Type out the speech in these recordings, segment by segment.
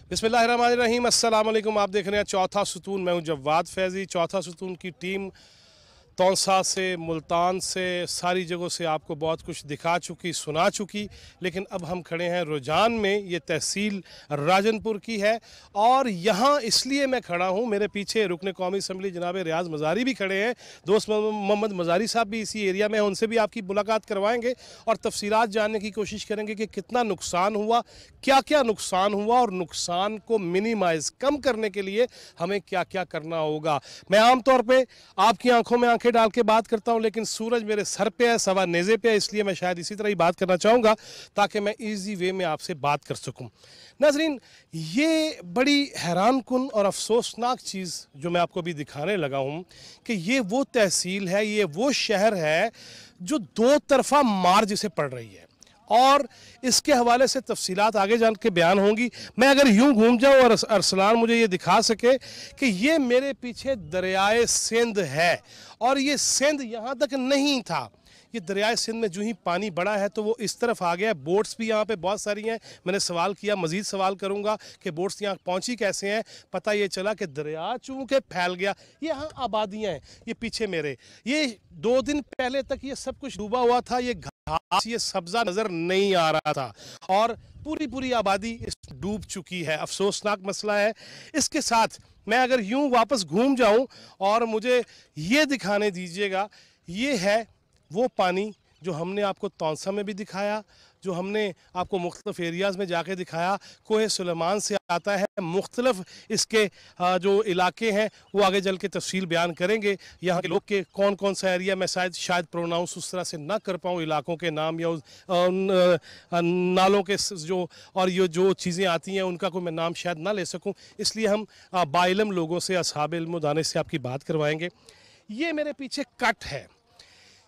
बिस्मिल्लाहिर्रहमानिर्रहीम, अस्सलाम वालेकुम। आप देख रहे हैं चौथा सुतून। मैं हूं जवाद फैज़ी। चौथा सुतून की टीम तौसा से, मुल्तान से, सारी जगहों से आपको बहुत कुछ दिखा चुकी, सुना चुकी। लेकिन अब हम खड़े हैं रुझान में। ये तहसील राजनपुर की है और यहाँ इसलिए मैं खड़ा हूँ, मेरे पीछे रुकन कौमी असम्बली जनाब रियाज मज़ारी भी खड़े हैं। दोस्त मोहम्मद मज़ारी साहब भी इसी एरिया में हैं, उनसे भी आपकी मुलाकात करवाएंगे और तफसीलात जानने की कोशिश करेंगे कि कितना नुकसान हुआ, क्या क्या नुकसान हुआ और नुकसान को मिनिमाइज़ कम करने के लिए हमें क्या क्या करना होगा। मैं आमतौर पर आपकी आंखों में डाल के बात करता हूं, लेकिन सूरज मेरे सर पे है, सवा नेज़े पे है, इसलिए मैं शायद इसी तरह ही बात करना चाहूँगा ताकि मैं इजी वे में आपसे बात कर सकूं। नाज़रीन, ये बड़ी हैरान कुन और अफसोसनाक चीज़ जो मैं आपको भी दिखाने लगा हूं कि ये वो तहसील है, ये वो शहर है जो दो तरफा मार जिसे पड़ रही है और इसके हवाले से तफसीलात आगे जान के बयान होंगी। मैं अगर यूं घूम जाऊं और अरसलान मुझे ये दिखा सके कि ये मेरे पीछे दरियाए सिंध है और ये सिंध यहाँ तक नहीं था। ये दरियाए सिंध में जो ही पानी बढ़ा है तो वो इस तरफ आ गया है। बोट्स भी यहाँ पे बहुत सारी हैं। मैंने सवाल किया, मज़ीद सवाल करूँगा कि बोट्स यहाँ पहुँची कैसे हैं। पता ये चला कि दरिया चूँकि फैल गया, ये यहाँ आबादियाँ हैं, ये पीछे मेरे, ये 2 दिन पहले तक ये सब कुछ डूबा हुआ था, ये घास, ये सब्जा नज़र नहीं आ रहा था और पूरी आबादी इस डूब चुकी है। अफसोसनाक मसला है। इसके साथ मैं अगर यूं वापस घूम जाऊं और मुझे ये दिखाने दीजिएगा, ये है वो पानी जो हमने आपको तौसा में भी दिखाया, जो हमने आपको मुख्तलिफ एरियाज़ में जाके दिखाया। कोहे सुलेमान से आता है, मुख्तलिफ इसके जो इलाके हैं वो आगे चल के तफसील बयान करेंगे। यहाँ के लोग के कौन कौन सा एरिया, मैं शायद प्रोनाउंस उस तरह से ना कर पाऊँ इलाकों के नाम या नालों के जो और ये जो चीज़ें आती हैं उनका कोई मैं नाम शायद ना ले सकूँ, इसलिए हम बाइलम लोगों से, असहाब इल्म दाने से आपकी बात करवाएंगे। ये मेरे पीछे कट है।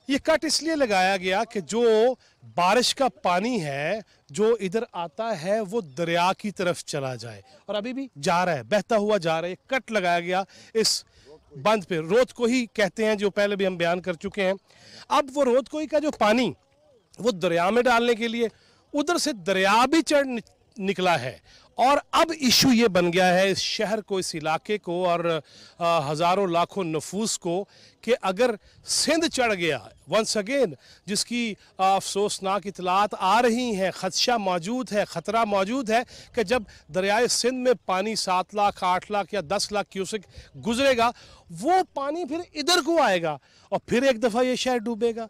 ये कट इसलिए लगाया गया कि जो बारिश का पानी है जो इधर आता है वो दरिया की तरफ चला जाए और अभी भी जा रहा है, बहता हुआ जा रहा है। कट लगाया गया इस बंद पे, रोतकोही कहते हैं, जो पहले भी हम बयान कर चुके हैं। अब वो रोतकोही का जो पानी वो दरिया में डालने के लिए उधर से दरिया भी चढ़ निकला है और अब इशू ये बन गया है इस शहर को, इस इलाके को और हज़ारों लाखों नफूस को कि अगर सिंध चढ़ गया वंस अगेन, जिसकी अफसोसनाक इतलात आ रही हैं, खदशा मौजूद है, ख़तरा मौजूद है कि जब दरियाए सिंध में पानी 7 लाख 8 लाख या 10 लाख क्यूसेक गुजरेगा, वो पानी फिर इधर को आएगा और फिर एक दफ़ा ये शहर डूबेगा।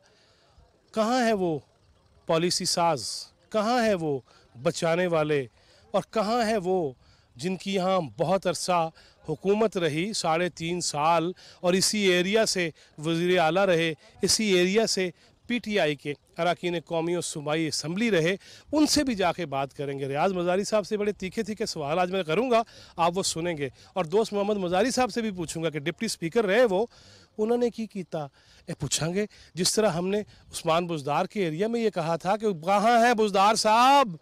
कहाँ है वो पॉलिसी साज, कहाँ है वो बचाने वाले और कहाँ है वो जिनकी यहाँ बहुत अरसा हुकूमत रही, 3.5 साल, और इसी एरिया से वज़ीर आला रहे, इसी एरिया से PTI के अरकान कौमी और सूबाई असम्बली रहे। उनसे भी जाके बात करेंगे। रियाज मज़ारी साहब से बड़े तीखे सवाल आज मैं करूँगा, आप वो सुनेंगे और दोस्त मोहम्मद मज़ारी साहब से भी पूछूंगा कि डिप्टी स्पीकर रहे वो, उन्होंने की कीता पूछांगे। जिस तरह हमने उस्मान बुज़दार के एरिया में ये कहा था कि कहाँ है बुज़दार साहब,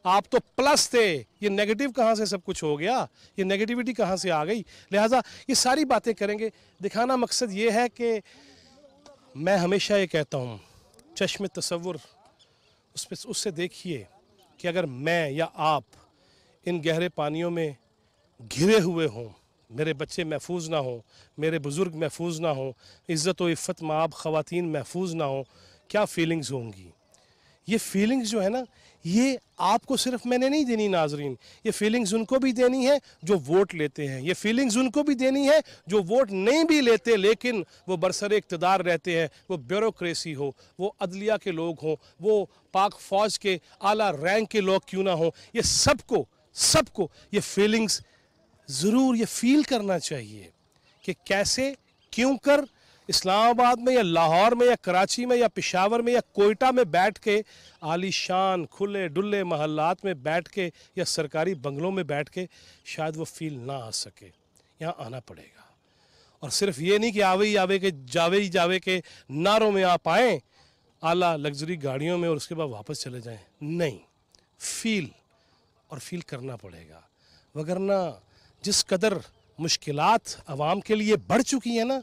आप तो प्लस थे, ये नेगेटिव कहाँ से सब कुछ हो गया, ये नेगेटिविटी कहाँ से आ गई। लिहाजा ये सारी बातें करेंगे। दिखाना मकसद ये है कि मैं हमेशा ये कहता हूँ, चश्मे तसव्वुर उससे देखिए कि अगर मैं या आप इन गहरे पानियों में घिरे हुए हों, मेरे बच्चे महफूज ना हों, मेरे बुज़ुर्ग महफूज ना हों, इज़्ज़त व इफ़्फ़त माब ख़वातीन महफूज ना हों, क्या फीलिंग्स होंगी। ये फीलिंग्स जो है ना, ये आपको सिर्फ मैंने नहीं देनी नाजरीन, ये फीलिंग्स उनको भी देनी है जो वोट लेते हैं, ये फीलिंग्स उनको भी देनी है जो वोट नहीं भी लेते लेकिन वो बरसर इक़्तिदार रहते हैं, वो ब्यूरोक्रेसी हो, वो अदलिया के लोग हों, वो पाक फ़ौज के आला रैंक के लोग क्यों ना हों, ये सबको ये फीलिंग्स ज़रूर ये फील करना चाहिए कि कैसे, क्यों कर इस्लामाबाद में या लाहौर में या कराची में या पेशावर में या कोयटा में बैठ के, आलीशान खुले डुल्ले महल्लात में बैठ के या सरकारी बंगलों में बैठ के शायद वो फील ना आ सके। यहाँ आना पड़ेगा और सिर्फ ये नहीं कि आवे ही आवे के जावे के नारों में आप आएँ आला लग्जरी गाड़ियों में और उसके बाद वापस चले जाएं, नहीं, फील करना पड़ेगा। वगरना जिस कदर मुश्किलात आवाम के लिए बढ़ चुकी हैं ना,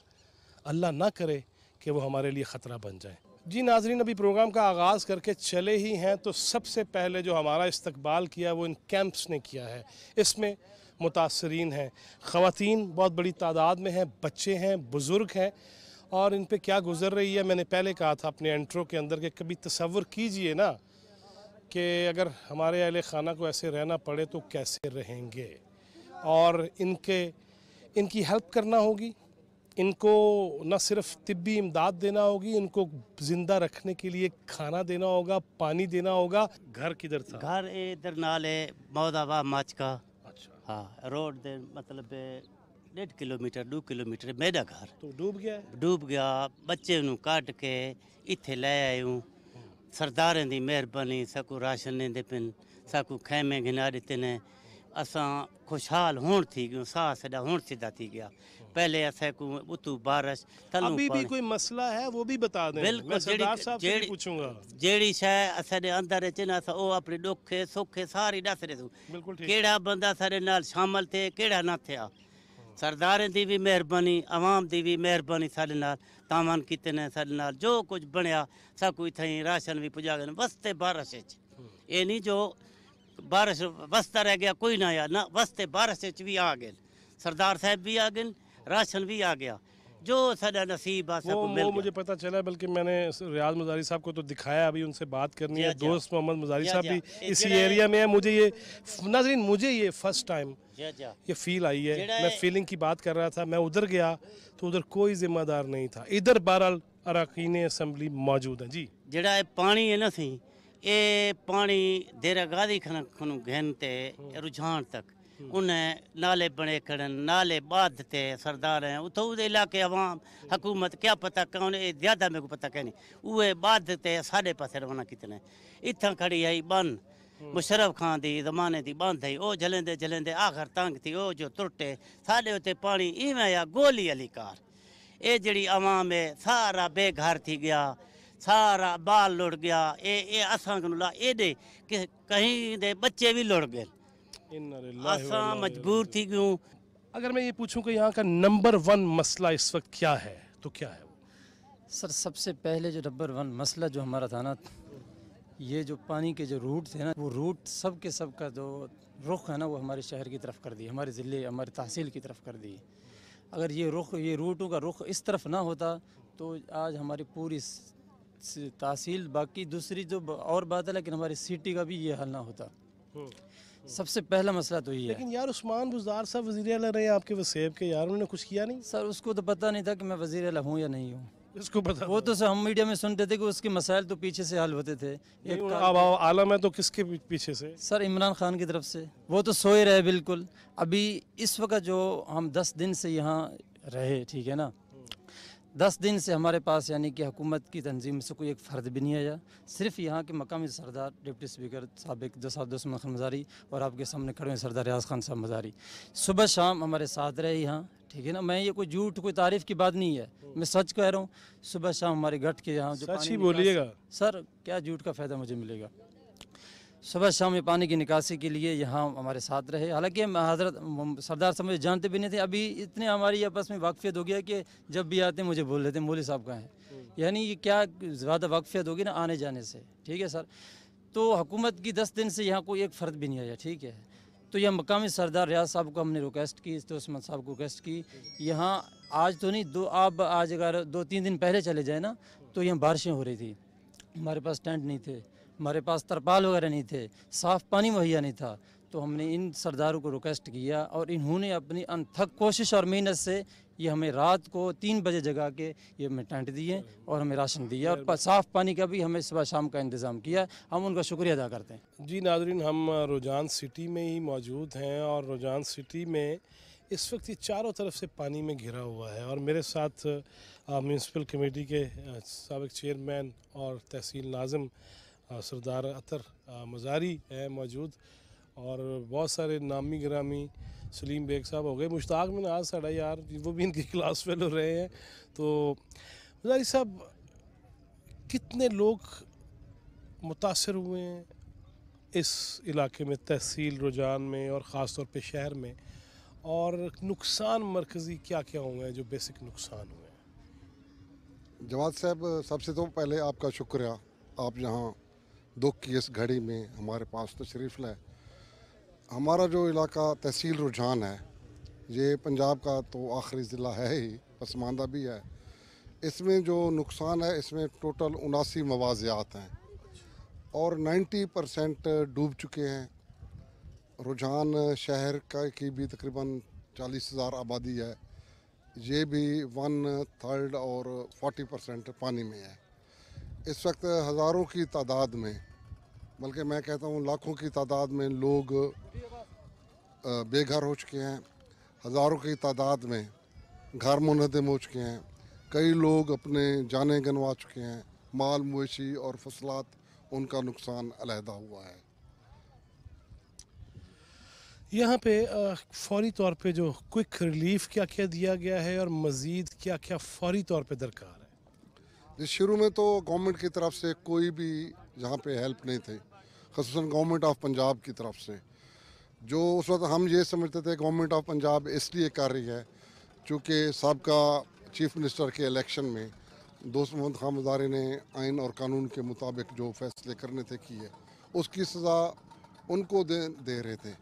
अल्लाह ना करे कि वो हमारे लिए ख़तरा बन जाए। जी नाजरीन, अभी प्रोग्राम का आगाज़ करके चले ही हैं तो सबसे पहले जो हमारा इस्तकबाल किया वो इन कैंप्स ने किया है। इसमें मुतासरीन हैं, ख़वातीन बहुत बड़ी तादाद में हैं, बच्चे हैं, बुज़ुर्ग हैं और इन पे क्या गुज़र रही है। मैंने पहले कहा था अपने इंट्रो के अंदर कि कभी तसव्वुर कीजिए ना कि अगर हमारे अहले खाना को ऐसे रहना पड़े तो कैसे रहेंगे, और इनकी हेल्प करना होगी। इनको न सिर्फ तिब्बी इमदाद देना होगी, इनको ज़िंदा रखने के लिए खाना देना होगा, पानी देना होगा। घर किधर था? घर इधर नाल है मौदावा मच का। अच्छा, हाँ, रोड दे मतलब 1.5 किलोमीटर 2 किलोमीटर मेरा घर तो डूब गया है। डूब गया। बच्चे नू कट के इत्थे ले आए हूँ। सरदारें दी मेहरबानी, सकू राशन देंदे पिन, सकू खैमे गिना दिते ने। असां खुशहाल होण थी गयूं, साह सदा होण सीधा थी गया। पहले असां को उतू बारिश थलू अभी भी कोई मसला है वो भी बता दें। बिल्कुल, मैं सरदार जेड़ी- साहब से भी जेड़ी- पूछूंगा। जेड़ी शय असां दे अंदर अचे न असां ओ अपने दुखे सुखे सारी दस रहे बिल्कुल ठीक। केड़ा बंदा सारे नाल शामिल थे केड़ा ना थिया। सरदारें दी भी मेहरबानी, अवाम दी भी मेहरबानी साडे नाल तामन कीते ने साडे नाल जो कुछ बनया सब कुछ थई राशन भी पुजा गए वस्ते बारिश च। ये नहीं जो बारिश वस्ता रह गया कोई ना आया ना, वस्ते बारिश च भी आ गए, सरदार साहब भी आ गए, राशन भी आ गया, जो साडा नसीब आ सबको मिल वो गया। मुझे पता चला, बल्कि मैंने रियाज मुजारी साहब को तो दिखाया, अभी उनसे बात करनी है। जी, जी। दोस्त मोहम्मद मुजारी जी, साहब जी। भी ये इसी जेड़ा- एरिया में है। मुझे ये नाज़रीन, मुझे ये फर्स्ट टाइम जा जा ये फील आई है। जेड़ा मैं है- फीलिंग की बात कर रहा था। मैं उधर गया तो उधर कोई जिम्मेदार नहीं था। इधर बहरहाल अरकान असम्बली मौजूद हैं। जी जेड़ा ये पानी है ना सी, ये पानी देरा गादी खनु घन ते रुझान तक उन्हें नाले बने खड़न, नाले बाध ते सरदार हैं उतो उदे इलाके अवाम हुकूमत क्या पता कौन ये ज्यादा मेरे को पता कहनी उहे बाध ते साढ़े पासे रवाना कितने इत्थां खड़ी आई बन मुशरफ खान दी जमाने दी बंद थी ओ जलेंदे जलेंदे आखिर तंग थी ओ जो तुरटे साढ़े उत्ते पानी इवें या गोली अली कार। ये जड़ी अवाम है सारा बेघर थी गया, सारा बाल लुट गया। ये असां ला एडे कि कहीं दे बच्चे भी लुट गए। असां मजबूर थी गयूं। अगर मैं ये पूछूं कि यहाँ का नंबर 1 मसला इस वक्त क्या है तो क्या है वो? सर सबसे पहले जो नंबर 1 मसला जो हमारा था ना, ये जो पानी के जो रूट थे ना, वो रूट सब के सब का जो रुख है ना वो हमारे शहर की तरफ कर दिए, हमारे ज़िले हमारे तहसील की तरफ कर दिए। अगर ये रूटों का रुख इस तरफ ना होता तो आज हमारी पूरी तहसील, बाकी दूसरी जो और बात है, लेकिन हमारी सिटी का भी ये हल ना होता। सबसे पहला मसला तो ये है। लेकिन यार उस्मान बुज़दार साहब वज़ीर आला रहे आपके वसेब के, यार उन्होंने कुछ किया नहीं? सर उसको तो पता नहीं था कि मैं वज़ीर आला हूँ या नहीं हूँ। इसको पता वो तो सर हम मीडिया में सुनते थे कि उसके मसाइल तो पीछे से हल होते थे। अब आलम है तो किसके पीछे से? सर इमरान खान की तरफ से। वो तो सोए रहे बिल्कुल। अभी इस वक्त जो हम 10 दिन से यहाँ रहे, ठीक है ना, 10 दिन से हमारे पास यानी कि हुकूमत की तंजीम से कोई एक फ़र्द भी नहीं आया। सिर्फ यहाँ के मकामी सरदार डिप्टी स्पीकर साबिक दुश्मन खान मज़ारी और आपके सामने खड़े हैं सरदार रियाज खान साहब मज़ारी, सुबह शाम हमारे साथ रहे यहाँ, ठीक है ना। मैं ये कोई झूठ कोई तारीफ़ की बात नहीं है, मैं सच कह रहा हूँ। सुबह शाम हमारे गट के यहाँ जो सच पानी ही निकास- बोलिएगा। सर क्या झूठ का फ़ायदा मुझे मिलेगा। सुबह शाम ये पानी की निकासी के लिए यहाँ हमारे साथ रहे। हालांकि हम हज़रत सरदार साहब मुझे जानते भी नहीं थे। अभी इतने हमारी आपस में वाकफियत हो गया कि जब भी आते मुझे बोल लेते मौलवी साहब कहाँ हैं। यानी ये क्या ज़्यादा वाकफियत होगी ना आने जाने से, ठीक है सर। तो हुकूमत की 10 दिन से यहाँ कोई एक फ़र्द भी नहीं आया, ठीक है। तो यह मकामी सरदार रियाज साहब को हमने रिक्वेस्ट की, तो उस्मान साहब को रिक्वेस्ट की, यहाँ आज तो नहीं आप आज अगर 2-3 दिन पहले चले जाए ना तो यहाँ बारिशें हो रही थी, हमारे पास टेंट नहीं थे, हमारे पास तरपाल वगैरह नहीं थे, साफ़ पानी मुहैया नहीं था। तो हमने इन सरदारों को रिक्वेस्ट किया और इन्होंने अपनी अनथक कोशिश और मेहनत से ये हमें रात को 3 बजे जगा के ये हमें टेंट दिए और हमें राशन दिया और साफ़ पानी का भी हमें सुबह शाम का इंतज़ाम किया। हम उनका शुक्रिया अदा करते हैं। जी नाज़रीन, हम रुझान सिटी में ही मौजूद हैं और रुझान सिटी में इस वक्त ये चारों तरफ से पानी में घिरा हुआ है और मेरे साथ म्यूनसिपल कमेटी के साबिक चेयरमैन और तहसील नाज़िम सरदार अतर मज़ारी है मौजूद और बहुत सारे नामी गिरामी सलीम बेग साहब हो गए, मुश्ताक में आज साड़ा यार वो भी इनकी क्लास फेलो रहे हैं। तो मज़ारी साहब, कितने लोग मुतासर हुए हैं इस इलाके में, तहसील रुझान में और ख़ास तौर पे शहर में, और नुकसान मरकज़ी क्या क्या हुए हैं जो बेसिक नुकसान हुए हैं? जवाद साहब, सबसे तो पहले आपका शुक्रिया, आप यहाँ दुख की इस घड़ी में हमारे पास तशरीफ़ लाए। हमारा जो इलाका तहसील रुझान है, ये पंजाब का तो आखिरी ज़िला है ही, पसमानदा भी है। इसमें जो नुकसान है, इसमें टोटल 79 मवाज़ियात हैं और 90% डूब चुके हैं। रुझान शहर का की भी तकरीबन 40,000 आबादी है, ये भी 1/3 और 40% पानी में है। इस वक्त हज़ारों की तादाद में, बल्कि मैं कहता हूँ लाखों की तादाद में लोग बेघर हो चुके हैं। हज़ारों की तादाद में घर मुनहदम हो चुके हैं। कई लोग अपने जानें गंवा चुके हैं। माल मवेशी और फसलात, उनका नुकसान अलहदा हुआ है। यहाँ पे फौरी तौर पे जो क्विक रिलीफ क्या क्या दिया गया है और मज़ीद क्या क्या फौरी तौर पे दरकार है? जिस शुरू में तो गवर्नमेंट की तरफ से कोई भी यहाँ पे हेल्प नहीं थी, ख़ुसूसन गवर्नमेंट ऑफ पंजाब की तरफ से। जो उस वक्त हम ये समझते थे गवर्नमेंट ऑफ पंजाब इसलिए कर रही है चूँकि सबका चीफ मिनिस्टर के इलेक्शन में दोस्त मोहम्मद खान मज़ारी ने आइन और कानून के मुताबिक जो फैसले करने थे किए, उसकी सज़ा उनको दे रहे थे।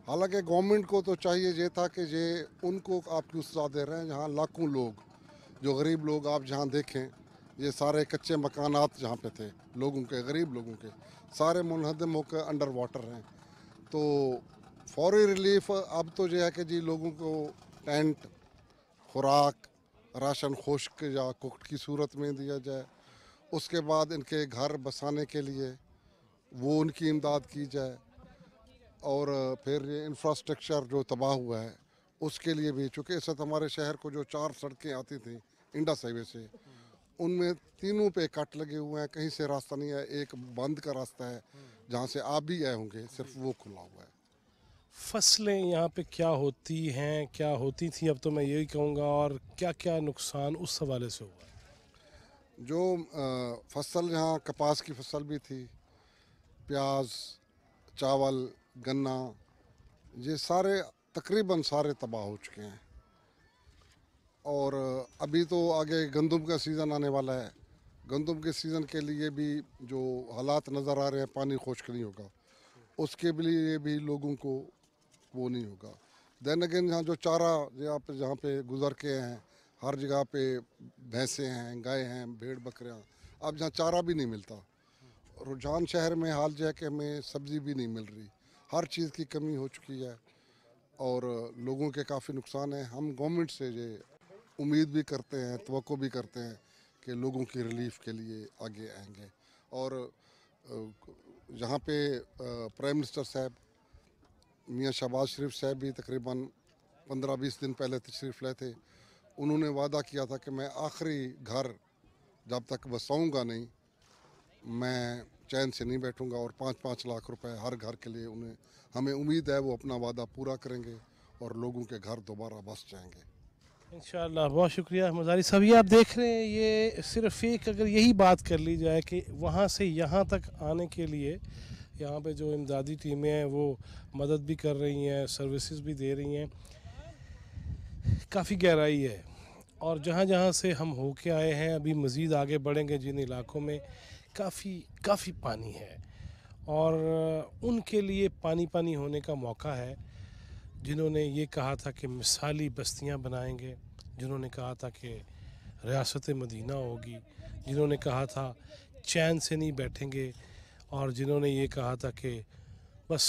हालांकि गवर्नमेंट को तो चाहिए ये था कि ये उनको आप क्यों सज़ा दे रहे हैं। जहाँ लाखों लोग, जो गरीब लोग आप जहाँ देखें, ये सारे कच्चे मकानात जहाँ पे थे लोगों के, गरीब लोगों के, सारे मुनहदम होकर अंडर वाटर हैं। तो फौरी रिलीफ अब तो यह है कि जी लोगों को टेंट, खुराक, राशन खुश्क या कुक्ड की सूरत में दिया जाए। उसके बाद इनके घर बसाने के लिए वो उनकी इमदाद की जाए। और फिर ये इंफ्रास्ट्रक्चर जो तबाह हुआ है उसके लिए भी, चूँकि इस वक्त हमारे शहर को जो 4 सड़कें आती थी इंडस हाईवे से, उनमें तीनों पे कट लगे हुए हैं। कहीं से रास्ता नहीं है। एक बंद का रास्ता है जहाँ से आप भी आए होंगे, सिर्फ वो खुला हुआ है। फसलें यहाँ पे क्या होती हैं, क्या होती थी, अब तो मैं यही कहूँगा, और क्या क्या नुकसान उस हवाले से हुआ है? जो फसल, यहाँ कपास की फसल भी थी, प्याज, चावल, गन्ना, ये सारे तकरीबन सारे तबाह हो चुके हैं। और अभी तो आगे गंदम का सीज़न आने वाला है। गंदम के सीज़न के लिए भी जो हालात नज़र आ रहे हैं, पानी खुश्क नहीं होगा, उसके लिए भी लोगों को वो नहीं होगा। दैन अगेन यहाँ जो चारा जहाँ पे गुजर के हैं, हर जगह पे भैंसें हैं, गाय हैं, भेड़ बकरियाँ, अब जहाँ चारा भी नहीं मिलता। रुझान शहर में हाल जो है कि हमें सब्ज़ी भी नहीं मिल रही, हर चीज़ की कमी हो चुकी है और लोगों के काफ़ी नुकसान है। हम गवर्नमेंट से ये उम्मीद भी करते हैं, तवक्को भी करते हैं कि लोगों की रिलीफ के लिए आगे आएंगे। और यहाँ पे प्राइम मिनिस्टर साहब मियाँ शहबाज शरीफ साहब भी तकरीबन 15-20 दिन पहले तशरीफ़ लाए थे। उन्होंने वादा किया था कि मैं आखिरी घर जब तक बसाऊँगा नहीं, मैं चैन से नहीं बैठूंगा। और 5-5 लाख रुपए हर घर के लिए हमें उम्मीद है वो अपना वादा पूरा करेंगे और लोगों के घर दोबारा बस जाएंगे इंशाअल्लाह। बहुत शुक्रिया मज़ारी साहब। ये आप देख रहे हैं, ये सिर्फ एक, अगर यही बात कर ली जाए कि वहाँ से यहाँ तक आने के लिए यहाँ पे जो इमदादी टीमें हैं वो मदद भी कर रही हैं, सर्विसेज भी दे रही हैं, काफ़ी गहराई है। और जहाँ जहाँ से हम होके आए हैं, अभी मज़ीद आगे बढ़ेंगे जिन इलाकों में काफ़ी पानी है, और उनके लिए पानी पानी होने का मौका है। जिन्होंने ये कहा था कि मिसाली बस्तियां बनाएंगे, जिन्होंने कहा था कि रियासत मदीना होगी, जिन्होंने कहा था चैन से नहीं बैठेंगे, और जिन्होंने ये कहा था कि बस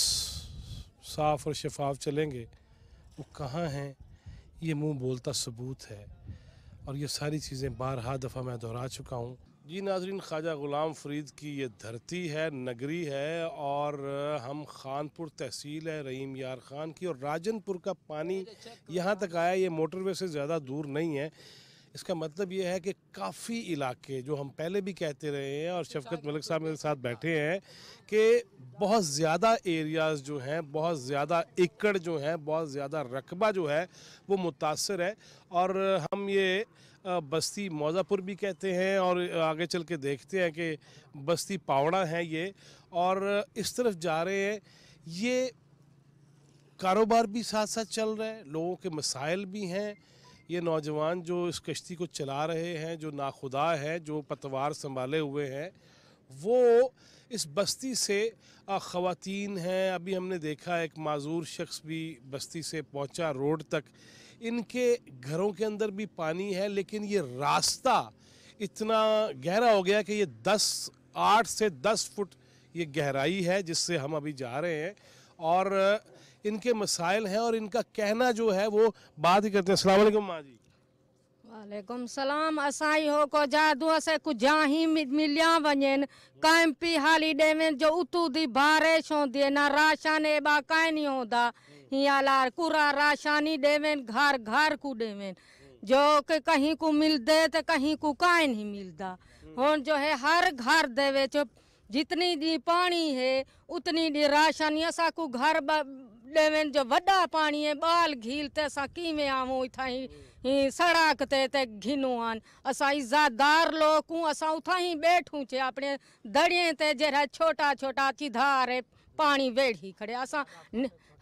साफ़ और शफाफ चलेंगे, वो कहाँ हैं? ये मुंह बोलता सबूत है। और ये सारी चीज़ें बारहा दफ़ा मैं दोहरा चुका हूँ। जी नाज़रीन, ख्वाजा ग़ुलाम फ़रीद की ये धरती है, नगरी है, और हम खानपुर तहसील है रहीम यार ख़ान की, और राजनपुर का पानी यहाँ तक आया। ये मोटरवे से ज़्यादा दूर नहीं है। इसका मतलब ये है कि काफ़ी इलाके, जो हम पहले भी कहते रहे हैं और शफ़क़त मलिक साहब मेरे साथ बैठे हैं, कि बहुत ज़्यादा एरियाज़ जो हैं, बहुत ज़्यादा एकड़ जो हैं, बहुत ज़्यादा रकबा जो है वो मुतासर है। और हम ये बस्ती मौज़ापुर भी कहते हैं, और आगे चल के देखते हैं कि बस्ती पावड़ा है ये, और इस तरफ जा रहे हैं। ये कारोबार भी साथ साथ चल रहा है, लोगों के मसाइल भी हैं, ये नौजवान जो इस कश्ती को चला रहे हैं, जो नाखुदा है, जो पतवार संभाले हुए हैं, वो इस बस्ती से ख़वातीन हैं। अभी हमने देखा एक माजूर शख्स भी बस्ती से पहुंचा रोड तक। इनके घरों के अंदर भी पानी है, लेकिन ये रास्ता इतना गहरा हो गया कि ये 8 से 10 फुट ये गहराई है जिससे हम अभी जा रहे हैं। और इनके मसाइल हैं और इनका कहना जो है वो बात ही करते हैं। अस्सलाम वालेकुम माँ जी। वालेकुम सलाम। असाई हो को जादू से कुछ जाही मिलिया वञनि कैंपी हाली देवें जो उतू दी बारिश होंदी है ना राशन ए बा काई नहीं होता हिया ला कुरा राशानी देवें घर घर को देवें जो कि कहीं को मिल दे तो कहीं को काई नहीं मिलता। हुन जो है हर घर देवे जो जितनी दी पानी है उतनी दी राशन असा को घर देवें जो वड्डा पानी है बाल घीलते असा किवें आवो इथा ही सड़क ते घिनो आन असा इज्जतदार लोग असा उथा ही बैठू छे अपने दड़िए ते जरा छोटा छोटा चिधार पानी वेड़ी खड़े असा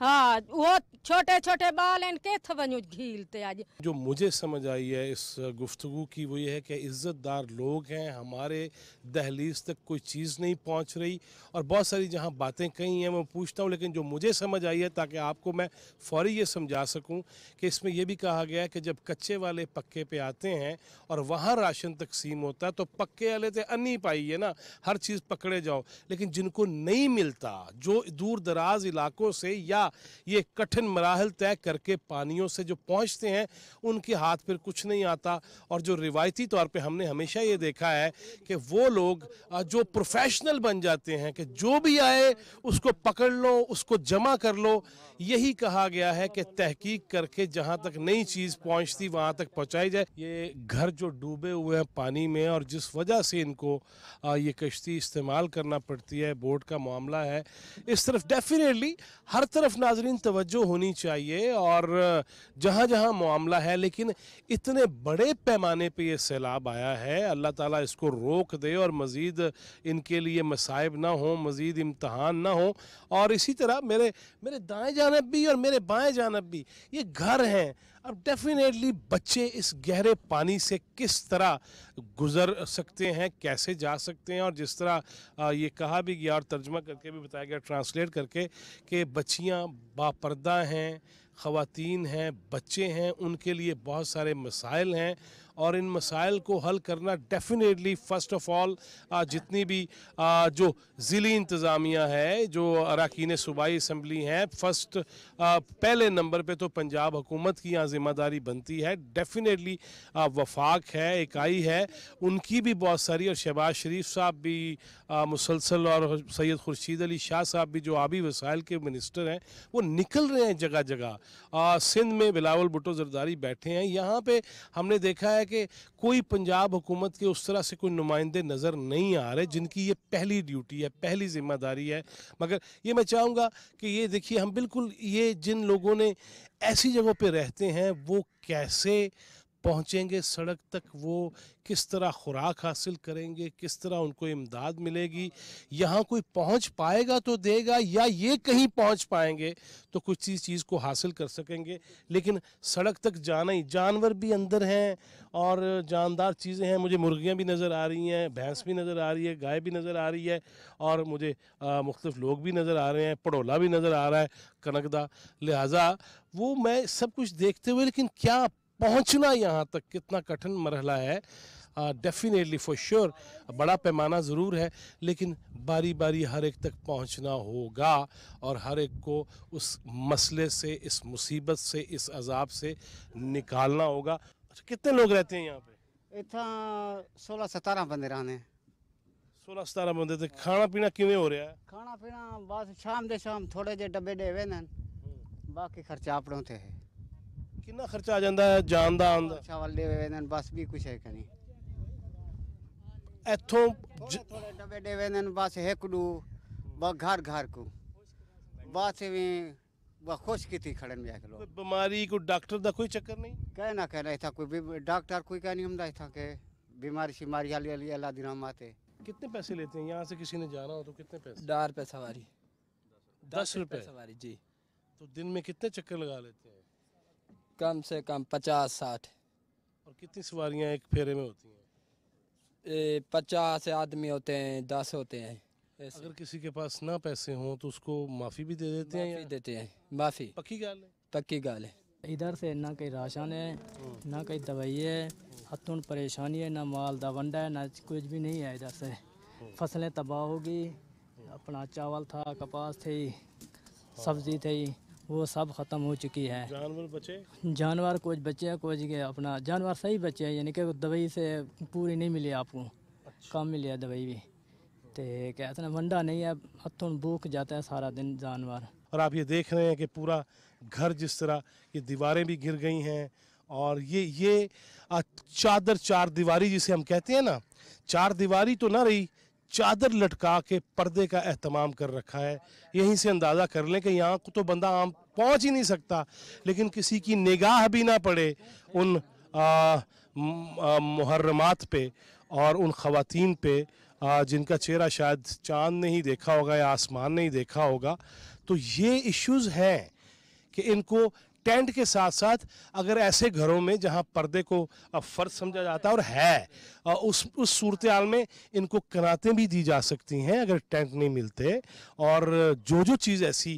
हाँ वो छोटे छोटे बाल इन केथ वञू घीलते आज। जो मुझे समझ आई है इस गुफ्तगू की वो ये है कि इज़्ज़तदार लोग हैं, हमारे दहलीज तक कोई चीज़ नहीं पहुंच रही। और बहुत सारी जहां बातें कही हैं मैं पूछता हूं, लेकिन जो मुझे समझ आई है ताकि आपको मैं फौरी ये समझा सकूं कि इसमें यह भी कहा गया है कि जब कच्चे वाले पक्के पे आते हैं और वहाँ राशन तकसीम होता है तो पक्के वाले तो अन्नी पाई है ना, हर चीज़ पकड़े जाओ। लेकिन जिनको नहीं मिलता, जो दूर दराज इलाकों से या ये कठिन मराहल तय करके पानियों से जो पहुंचते हैं उनके हाथ फिर कुछ नहीं आता। और जो रिवायती तौर पे हमने हमेशा ये देखा है कि वो लोग जो प्रोफेशनल बन जाते हैं कि जो भी आए उसको पकड़ लो, उसको जमा कर लो। यही कहा गया है कि तहकीक करके जहां तक नई चीज़ पहुंचती वहां तक पहुंचाई जाए। ये घर जो डूबे हुए हैं पानी में और जिस वजह से इनको ये कश्ती इस्तेमाल करना पड़ती है, बोट का मामला है, इस तरफ डेफिनेटली हर तरफ नाजरीन तवज्जो होनी चाहिए और जहाँ जहाँ मामला है। लेकिन इतने बड़े पैमाने पे ये सैलाब आया है, अल्लाह ताला इसको रोक दे और मज़ीद इनके लिए मसाइब ना हो, मज़ीद इम्तहान ना हो। और इसी तरह मेरे दाएं जानब भी और मेरे बाएं जानब भी ये घर हैं। अब डेफिनेटली बच्चे इस गहरे पानी से किस तरह गुज़र सकते हैं, कैसे जा सकते हैं। और जिस तरह ये कहा भी गया और तर्जमा करके भी बताया गया, ट्रांसलेट करके, कि बच्चियां बापर्दा हैं, ख़वातीन हैं, बच्चे हैं, उनके लिए बहुत सारे मसाइल हैं। और इन मसाइल को हल करना डेफिनेटली फ़र्स्ट ऑफ़ ऑल जितनी भी जो ज़िली इंतज़ामिया है, जो अरकान सूबाई असम्बली हैं, फ़र्स्ट पहले नंबर पे तो पंजाब हुकूमत की यहाँ ज़िम्मेदारी बनती है। डेफिनेटली वफाक है, इकाई है, उनकी भी बहुत सारी, और शहबाज शरीफ साहब भी मुसलसल, और सैयद खुर्शीद अली शाह साहब भी जो आबी वसाइल के मिनिस्टर हैं, वो निकल रहे हैं जगह जगह। सिंध में बिलावल भुट्टो ज़रदारी बैठे हैं। यहाँ पे हमने देखा है कि कोई पंजाब हुकूमत के उस तरह से कोई नुमाइंदे नज़र नहीं आ रहे जिनकी ये पहली ड्यूटी है, पहली जिम्मेदारी है। मगर ये मैं चाहूँगा कि ये देखिए, हम बिल्कुल ये जिन लोगों ने ऐसी जगहों पे रहते हैं वो कैसे पहुँचेंगे सड़क तक, वो किस तरह खुराक हासिल करेंगे, किस तरह उनको इमदाद मिलेगी, यहाँ कोई पहुँच पाएगा तो देगा, या ये कहीं पहुँच पाएंगे तो कुछ चीज़ को हासिल कर सकेंगे। लेकिन सड़क तक जाना ही, जानवर भी अंदर हैं और जानदार चीज़ें हैं। मुझे मुर्गियाँ भी नज़र आ रही हैं, भैंस भी नज़र आ रही है, गाय भी नज़र आ रही है, और मुझे मुख्तलिफ लोग भी नज़र आ रहे हैं, पड़ोला भी नज़र आ रहा है, कनकदा। लिहाजा वो मैं सब कुछ देखते हुए, लेकिन क्या पहुंचना यहाँ तक कितना कठिन मरहला है, डेफिनेटली फॉर श्योर बड़ा पैमाना ज़रूर है, लेकिन बारी बारी हर एक तक पहुंचना होगा और हर एक को उस मसले से, इस मुसीबत से, इस अजाब से निकालना होगा। अच्छा, कितने लोग रहते हैं यहाँ पे? इतना 16-17 बंदे रहने। 16-17 बंदे थे। खाना पीना किवें हो रहा है? खाना पीना बस शाम दे शाम थोड़े जे डब्बे देवे न, बाकी खर्चा अपनों थे है। कितना खर्चा आ जाता है जान दा आंदा? चावल देवे न, बस भी कुछ है कहीं। इथों थोड़े डब्बे देवे न, बस हेकडू घर घर को बस भी खुश की थी खड़न में आके लोग। कोई बीमारी, कोई डॉक्टर दा कोई चक्कर नहीं? कहना था कोई डॉक्टर कोई कह नहीं हम था के बीमारी शिमारी हाली हाली अल्लाह दिन हम आते। कितने पैसे लेते हैं यहाँ से किसी ने जाना हो तो? कितने पैसे? 10 रुपये सवारी। 10 रुपये सवारी जी। तो दिन में कितने चक्कर लगा लेते हैं? कम से कम 50-60। और कितनी सवारियां एक फेरे में होती हैं? 50 आदमी होते हैं, 10 होते हैं, ऐसे अगर किसी के पास ना पैसे हों तो उसको माफ़ी भी दे देते हैं माफी या देते हैं, माफी पक्की गाल है? पक्की गाल है। इधर से ना कोई राशन है, ना कोई दवाई है, हथुन परेशानी है, ना माल दा वंडा है, ना कुछ भी नहीं है इधर से। फसलें तबाह होगी, अपना चावल था, कपास थी, सब्जी थी, वो सब ख़त्म हो चुकी है। जानवर बचे? जानवर कुछ बचे हैं, कुछ के अपना जानवर सही बचे हैं, यानी कि दवाई से पूरी नहीं मिली आपको, कम मिली है दवाई भी। तो कहते हैं वंडा नहीं है, हथुन भूख जाता है सारा दिन जानवर। और आप ये देख रहे हैं कि पूरा घर जिस तरह ये दीवारें भी गिर गई हैं और ये चादर चार दीवारी जिसे हम कहते हैं ना, चार दीवारी तो ना रही, चादर लटका के पर्दे का एहतमाम कर रखा है। यहीं से अंदाज़ा कर लें कि यहाँ तो बंदा आम पहुँच ही नहीं सकता, लेकिन किसी की निगाह भी ना पड़े उन मुहर्रमात पे और उन ख़वातीन पे जिनका चेहरा शायद चाँद नहीं देखा होगा या आसमान नहीं देखा होगा। तो ये इश्यूज़ हैं कि इनको टेंट के साथ साथ अगर ऐसे घरों में जहां पर्दे को फ़र्ज समझा जाता है और है, उस सूरत हाल में इनको कनातें भी दी जा सकती हैं अगर टेंट नहीं मिलते। और जो चीज़ ऐसी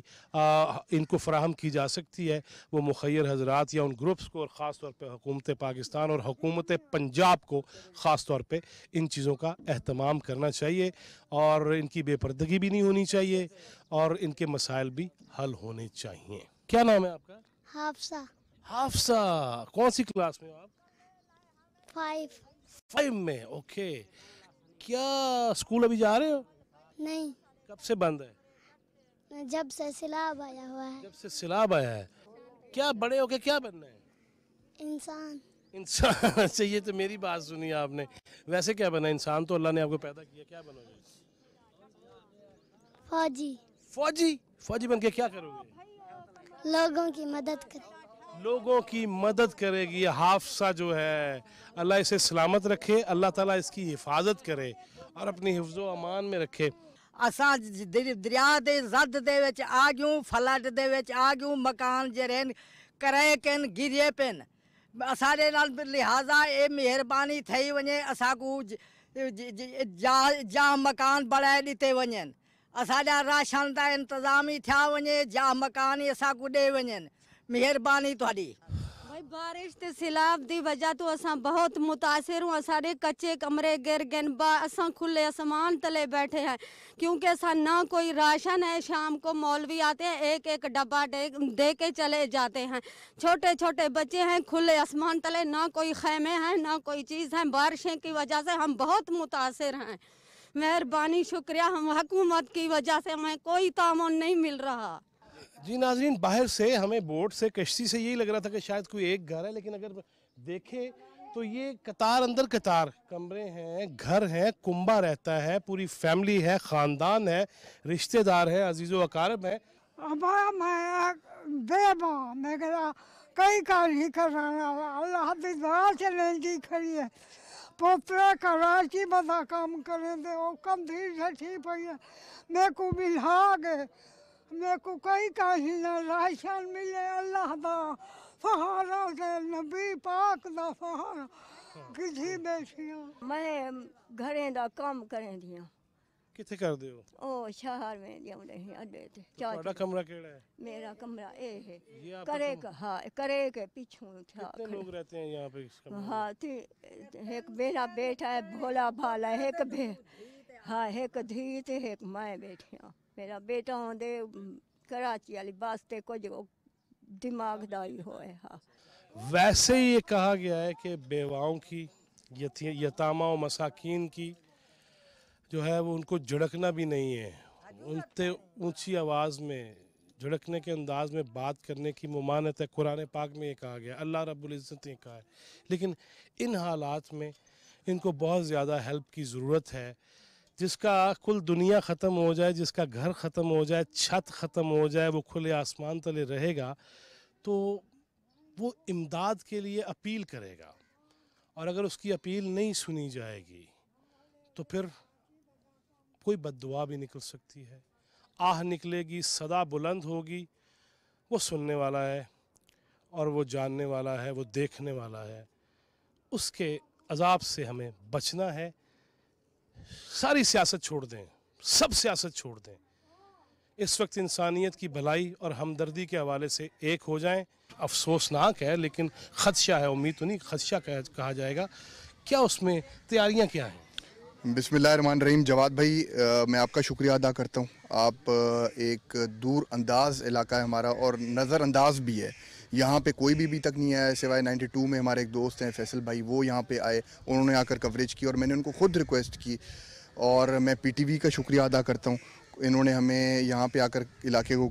इनको फराहम की जा सकती है वो मुखय्यर हजरात या उन ग्रुप्स को और ख़ास तौर पे हुकूमत पाकिस्तान और हुकूमत पंजाब को ख़ास तौर पे इन चीज़ों का एहतमाम करना चाहिए और इनकी बेपर्दगी भी नहीं होनी चाहिए और इनके मसाइल भी हल होने चाहिए। क्या नाम है आपका? हाफसा। हाफसा, कौन सी क्लास में हो आप? 5 में। ओके, क्या स्कूल अभी जा रहे हो? नहीं, कब से बंद है? जब से सिलाब आया हुआ है। जब से सिलाब आया है। क्या बड़े होके क्या बनना है? इंसान। इंसान। अच्छा, ये तो मेरी बात सुनी आपने। वैसे क्या बना? इंसान तो अल्लाह ने आपको पैदा किया, क्या बनोगे? फौजी। फौजी? फौजी बन के क्या करोगे? लोगों की मदद करें। लोगों की मदद करेगी। हाफसा जो है, अल्लाह इसे सलामत रखे, अल्लाह ताला इसकी हिफाजत करे और अपनी हिफ्ज़ो अमान में रखे। असां दरिया दे जद दे विच आ गयूं, फ्लड दे विच आ गयूं, मकान जेरे करे किन गिरे पिन। असांजे नाल लिहाजा ये मेहरबानी थी वञे असांकू जा मकान बढ़ाए ॾिते वञनि, असांजा राशन का इंतजाम ही थिया वञे, जा मकान ही असांकू ॾे वञनि। मेहरबानी तुहाडी। भाई बारिश ते सिलाब दी वजह तो असां बहुत मुतासिर हूँ। असारे कच्चे कमरे गिर गए, असां खुले आसमान तले बैठे हैं क्योंकि असां ना कोई राशन है। शाम को मौलवी आते हैं, एक एक डब्बा दे के चले जाते हैं। छोटे छोटे बच्चे हैं, खुले आसमान तले, ना कोई खैमे हैं ना कोई चीज़ है। बारिशें की वजह से हम बहुत मुतासिर हैं। मेहरबानी, शुक्रिया, हम हुकूमत की वजह से हमें कोई तामुन नहीं मिल रहा। जी नाजरीन, बाहर से हमें बोट से कश्ती से यही लग रहा था कि शायद कोई एक घर है, लेकिन अगर देखें तो ये कतार अंदर कतार कमरे हैं, घर हैं, कुंबा रहता है, पूरी फैमिली है, ख़ानदान है, रिश्तेदार हैं, अजीज़ो अकारब हैं। मैं बेबा मैं कई का नहीं कर रहा, अल्लाह की दुआ से लेंदी खड़ी है। पोतरा कराची बता काम करें दे, वो कम धीर से ठीक है। मेरे को मिला गए, मेरे को कई का ही ना राशन मिले। अल्लाह दा सहारा से, नबी पाक दा सहारा किसी बैठिया। मैं घरें दा काम करें दियां। किथे कर दे हो? ओ शहर में दियां नहीं अड्डे ते। ਤੁਹਾਡਾ ਕਮਰਾ ਕਿਹੜਾ है? मेरा कमरा ए है, ये आपका करे का, हाँ करे के पीछू था। कितने लोग रहते हैं यहाँ पे इस कमरे में? हाँ एक मेरा बेटा है भोला भाला, एक हाँ एक धी ते एक मैं बैठी हाँ। मेरा बेटा होंदे कराची वाली बस ते कुछ दिमागदारी होए। हाँ, वैसे ही ये कहा गया है कि बेवाओं की, यतामा और मसाकीन की जो है वो उनको झड़कना भी नहीं है। उनसे ऊंची आवाज़ में, झड़कने के अंदाज में बात करने की मुमानत है। कुरान पाक में ये कहा गया, अल्लाह रब्बुल इज़्ज़त ने कहा है। लेकिन इन हालात में इनको बहुत ज़्यादा हेल्प की ज़रूरत है। जिसका कुल दुनिया ख़त्म हो जाए, जिसका घर ख़त्म हो जाए, छत ख़त्म हो जाए, वो खुले आसमान तले रहेगा तो वो इमदाद के लिए अपील करेगा, और अगर उसकी अपील नहीं सुनी जाएगी तो फिर कोई बद्दुआ भी निकल सकती है, आह निकलेगी, सदा बुलंद होगी। वो सुनने वाला है और वो जानने वाला है, वो देखने वाला है। उसके अजाब से हमें बचना है। सारी सियासत छोड़ दें, सब सियासत छोड़ दें। इस वक्त इंसानियत की भलाई और हमदर्दी के हवाले से एक हो जाएं। अफसोसनाक है लेकिन खदशा है, उम्मीद तो नहीं, खदशा कहा जाएगा। क्या उसमें तैयारियां क्या हैं? बिस्मिल्लाहिर्रहमानिर्रहीम। जवाद भाई, मैं आपका शुक्रिया अदा करता हूँ। आप एक दूर अंदाज इलाका है हमारा और नज़रअंदाज भी है। यहाँ पे कोई भी तक नहीं आया सिवाय 92 में हमारे एक दोस्त हैं फैसल भाई, वो यहाँ पे आए, उन्होंने आकर कवरेज की और मैंने उनको खुद रिक्वेस्ट की। और मैं पीटीवी का शुक्रिया अदा करता हूँ, इन्होंने हमें यहाँ पे आकर इलाके को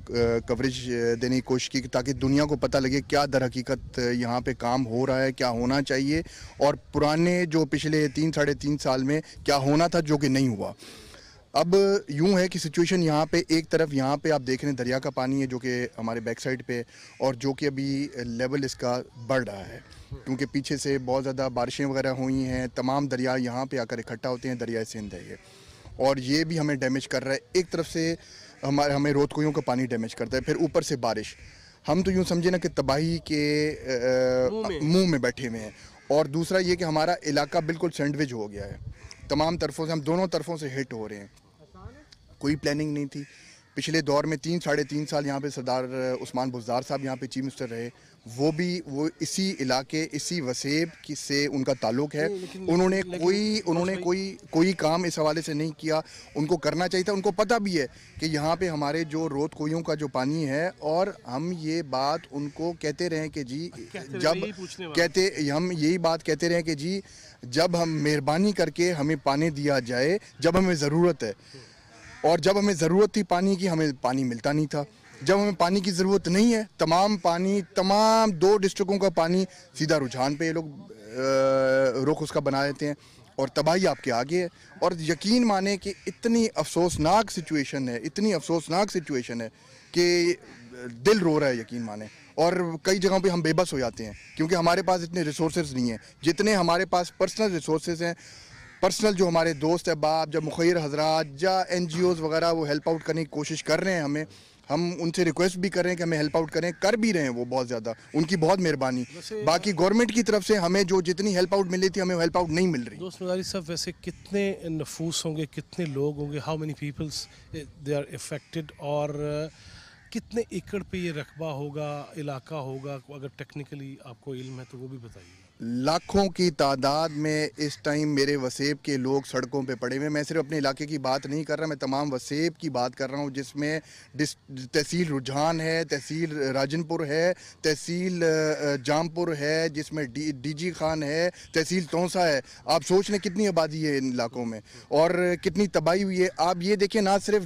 कवरेज देने की कोशिश की ताकि दुनिया को पता लगे क्या दर हकीकत यहाँ पे काम हो रहा है, क्या होना चाहिए और पुराने जो पिछले 3-3.5 साल में क्या होना था जो कि नहीं हुआ। अब यूँ है कि सिचुएशन यहाँ पे एक तरफ यहाँ पे आप देख रहे हैं दरिया का पानी है जो कि हमारे बैक साइड पे और जो कि अभी लेवल इसका बढ़ रहा है क्योंकि पीछे से बहुत ज़्यादा बारिशें वगैरह हुई हैं। तमाम दरिया यहाँ पे आकर इकट्ठा होते हैं, दरिया सिंध है ये, और ये भी हमें डैमेज कर रहा है। एक तरफ से हमें रोदकुइयों का पानी डैमेज करता है, फिर ऊपर से बारिश। हम तो यूँ समझे ना कि तबाही के मुंह में बैठे हुए हैं। और दूसरा ये कि हमारा इलाका बिल्कुल सैंडविच हो गया है, तमाम तरफों से हम दोनों तरफों से हिट हो रहे हैं। कोई प्लानिंग नहीं थी। पिछले दौर में 3-3.5 साल यहाँ पे सरदार उस्मान बुज़दार साहब यहाँ पे चीफ मिनिस्टर रहे, वो इसी इलाके इसी वसेब की से उनका ताल्लुक है। उन्होंने कोई काम इस हवाले से नहीं किया। उनको करना चाहिए था। उनको पता भी है कि यहाँ पे हमारे जो रोद कोइयों का जो पानी है, और हम ये बात उनको कहते रहे कि जी हम यही बात कहते रहे कि जी जब हम मेहरबानी करके हमें पानी दिया जाए जब हमें ज़रूरत है, और जब हमें ज़रूरत थी पानी की हमें पानी मिलता नहीं था। जब हमें पानी की ज़रूरत नहीं है तमाम 2 डिस्ट्रिक्टों का पानी सीधा रुझान पे ये लोग रुख उसका बना देते हैं और तबाही आपके आगे है। और यकीन माने कि इतनी अफसोसनाक सिचुएशन है कि दिल रो रहा है, यकीन माने। और कई जगहों पे हम बेबस हो जाते हैं क्योंकि हमारे पास इतने रिसोर्सेज नहीं हैं जितने हमारे पास पर्सनल रिसोर्सेज हैं। पर्सनल जो हमारे दोस्त अहबाब, जब मुखैर हजरात या NGOs वगैरह वो हेल्प आउट करने की कोशिश कर रहे हैं, हम उनसे रिक्वेस्ट भी कर रहे हैं कि हमें हेल्प आउट करें, कर भी रहे हैं वो बहुत ज़्यादा, उनकी बहुत मेहरबानी। बाकी गवर्नमेंट की तरफ से हमें जो जितनी हेल्प आउट मिली थी हमें हेल्प आउट नहीं मिल रही। दोस्त मदारी साहब, वैसे कितने नफूस होंगे, कितने लोग होंगे, how many peoples they are effected, और कितने एकड़ पे ये रकबा होगा, इलाका होगा? अगर टेक्निकली आपको इल्म है तो वो भी बताइए। लाखों की तादाद में इस टाइम मेरे वसेब के लोग सड़कों पे पड़े हुए। मैं सिर्फ अपने इलाके की बात नहीं कर रहा, मैं तमाम वसेब की बात कर रहा हूँ, जिसमें तहसील रुझान है, तहसील राजनपुर है, तहसील जामपुर है, जिसमें DG खान है, तहसील तौसा है। आप सोच लें कितनी आबादी है इन इलाकों में और कितनी तबाही हुई है। आप ये देखें, ना सिर्फ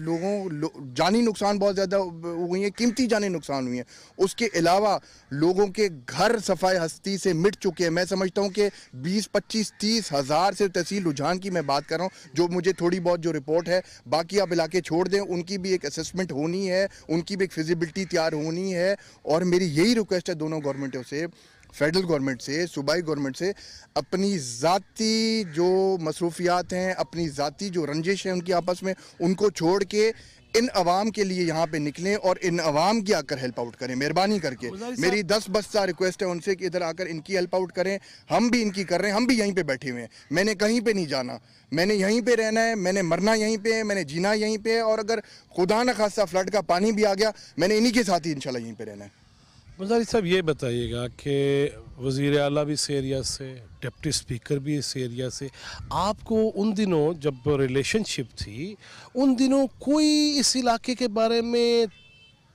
जानी नुकसान बहुत ज़्यादा हुई है, कीमती जानी नुकसान हुई है, उसके अलावा लोगों के घर सफाई हस्ती से मिट चुके हैं। मैं समझता हूं कि 20-25-30 हज़ार से तहसील रुझान की मैं बात कर रहा हूं, जो मुझे थोड़ी बहुत जो रिपोर्ट है। बाकी आप इलाके छोड़ दें, उनकी भी एक असेसमेंट होनी है, उनकी भी एक फिजिबिलिटी तैयार होनी है। और मेरी यही रिक्वेस्ट है दोनों गवर्नमेंटों से, फेडरल गवर्नमेंट से, सूबाई गवर्नमेंट से, अपनी ज़ाती जो मसरूफियात हैं, अपनी ज़ाती जो रंजिश है उनकी आपस में, उनको छोड़ के इन अवाम के लिए यहाँ पे निकलें और इन अवाम की आकर हेल्प आउट करें, मेहरबानी करके। मेरी 10 बस्ता रिक्वेस्ट है उनसे कि इधर आकर इनकी हेल्प आउट करें। हम भी इनकी कर रहे हैं, हम भी यहीं पे बैठे हुए हैं। मैंने कहीं पे नहीं जाना, मैंने यहीं पे रहना है, मैंने मरना यहीं पे है, मैंने जीना यहीं पे है, और अगर खुदा न खास्ता फ्लड का पानी भी आ गया, मैंने इन्हीं के साथ ही इंशाल्लाह यहीं पे रहना है। मज़ारी साहब, ये बताइएगा कि वज़ीर आला भी इस एरिया से, डिप्टी स्पीकर भी इस एरिया से, आपको उन दिनों जब रिलेशनशिप थी, उन दिनों कोई इस इलाके के बारे में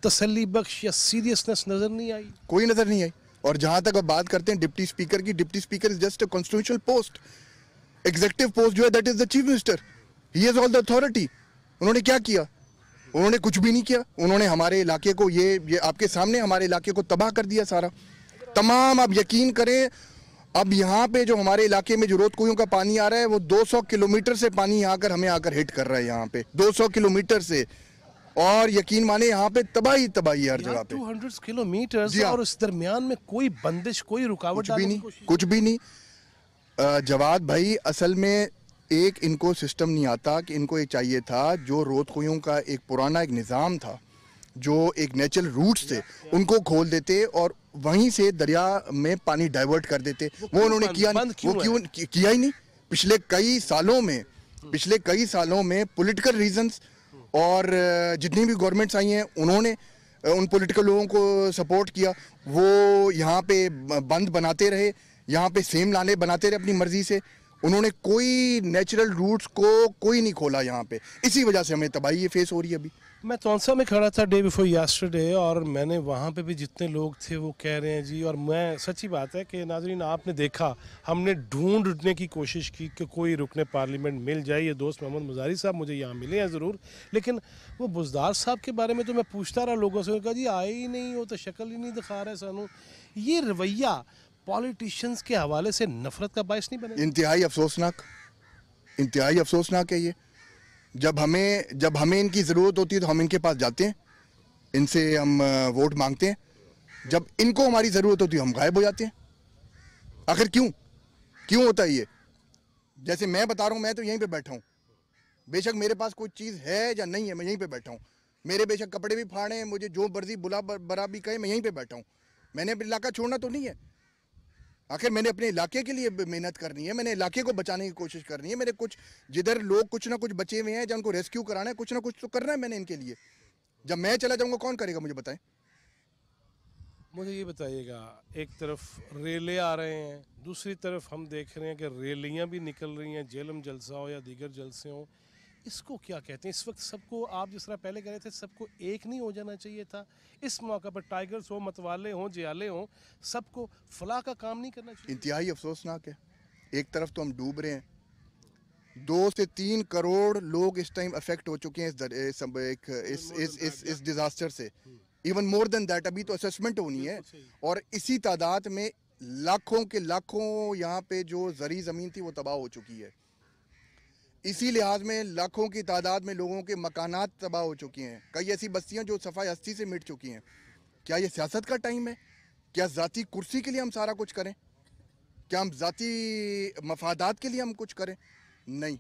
तसल्ली बख्श या सीरियसनेस नज़र नहीं आई? कोई नज़र नहीं आई। और जहाँ तक अब बात करते हैं डिप्टी स्पीकर की, deputy speaker is just a constitutional post. Executive post जो है that is the chief minister, he has all the authority. उन्होंने क्या किया? उन्होंने कुछ भी नहीं किया। उन्होंने हमारे इलाके को ये आपके सामने हमारे इलाके को तबाह कर दिया सारा, तमाम। आप यकीन करें, अब यहाँ पे जो हमारे इलाके में जो रोदकुइयों का पानी आ रहा है, वो 200 किलोमीटर से पानी आकर हमें आकर हिट कर रहा है यहाँ पे, 200 किलोमीटर से। और यकीन माने यहाँ पे तबाही हर जगह पे, 200 किलोमीटर, और उस दरमियान में कोई बंदिश, कोई रुकावट कुछ भी नहीं। जवाद भाई, असल में एक इनको सिस्टम नहीं आता कि इनको ये चाहिए था, जो रोदकुइयों का एक पुराना एक निज़ाम था, जो एक नेचुरल रूट्स थे उनको खोल देते और वहीं से दरिया में पानी डाइवर्ट कर देते। वो उन्होंने किया नहीं, वो क्यों किया ही नहीं। पिछले कई सालों में पॉलिटिकल रीजंस और जितनी भी गवर्नमेंट्स आई हैं उन्होंने उन पॉलिटिकल लोगों को सपोर्ट किया। वो यहाँ पे बंद बनाते रहे, यहाँ पे सेम नाले बनाते रहे अपनी मर्जी से। उन्होंने कोई नेचुरल रूट्स को कोई नहीं खोला यहाँ पे, इसी वजह से हमें तबाही ये फेस हो रही है अभी। मैं तौंसा में खड़ा था डे बिफोर यस्टरडे और मैंने वहाँ पे भी जितने लोग थे वो कह रहे हैं जी, और मैं सच्ची बात है कि नाज़रीन आपने देखा, हमने ढूंढने की कोशिश की कि कोई रुकने पार्लियामेंट मिल जाए। ये दोस्त मोहम्मद मज़ारी साहब मुझे यहाँ मिले हैं ज़रूर, लेकिन वो बुज़दार साहब के बारे में तो मैं पूछता रहा लोगों से, कहा जी आए ही नहीं, हो तो शक्ल ही नहीं दिखा रहे सानू। ये रवैया पॉलिटिशियंस के हवाले से नफरत का बायस नहीं बने? इंतहाई अफसोसनाक है ये। जब हमें इनकी ज़रूरत होती है तो हम इनके पास जाते हैं, इनसे हम वोट मांगते हैं। जब इनको हमारी ज़रूरत होती है हम गायब हो जाते हैं। आखिर क्यों होता है ये? जैसे मैं बता रहा हूँ, मैं तो यहीं पे बैठा हूँ, बेशक मेरे पास कोई चीज़ है या नहीं है, मैं यहीं पे बैठा हूँ। मेरे बेशक कपड़े भी फाड़े हैं, मुझे जो मर्जी बुला बरा भी कहे, मैं यहीं पे बैठा हूँ। मैंने इलाका छोड़ना तो नहीं है। आखिर मैंने अपने इलाके के लिए मेहनत करनी है, मैंने इलाके को बचाने की कोशिश करनी है। मेरे कुछ जिधर लोग कुछ ना कुछ बचे हुए हैं जिनको रेस्क्यू कराना है, कुछ ना कुछ तो करना है मैंने इनके लिए। जब मैं चला जाऊंगा कौन करेगा मुझे बताएं। मुझे ये बताइएगा, एक तरफ रेले आ रहे हैं, दूसरी तरफ हम देख रहे हैं कि रैलियां भी निकल रही हैं, जेलम जलसा हो या दीगर जलसे हो, इसको क्या कहते हैं? इस वक्त सबको, आप जिस तरह पहले कह रहे थे, सबको एक नहीं हो जाना चाहिए था? इस मौका पर टाइगर्स हो, मतवाले हों, जियाले हों, सबको फलाह का काम नहीं करना चाहिए? इंतहाई अफसोसनाक है। एक तरफ तो हम डूब रहे हैं, 2 से 3 करोड़ लोग इस टाइम अफेक्ट हो चुके हैं इस डिजास्टर से। इवन मोर देन दैट, अभी तो असेसमेंट होनी है। और इसी तादाद में लाखों के लाखों यहाँ पे जो जरी ज़मीन थी वो तबाह हो चुकी है। इसी लिहाज में लाखों की तादाद में लोगों के मकानात तबाह हो चुकी हैं। कई ऐसी बस्तियां जो सफाई हस्ती से मिट चुकी हैं। क्या ये सियासत का टाइम है? क्या ज़ाती कुर्सी के लिए हम सारा कुछ करें? क्या हम ज़ाती मफादात के लिए हम कुछ करें? नहीं।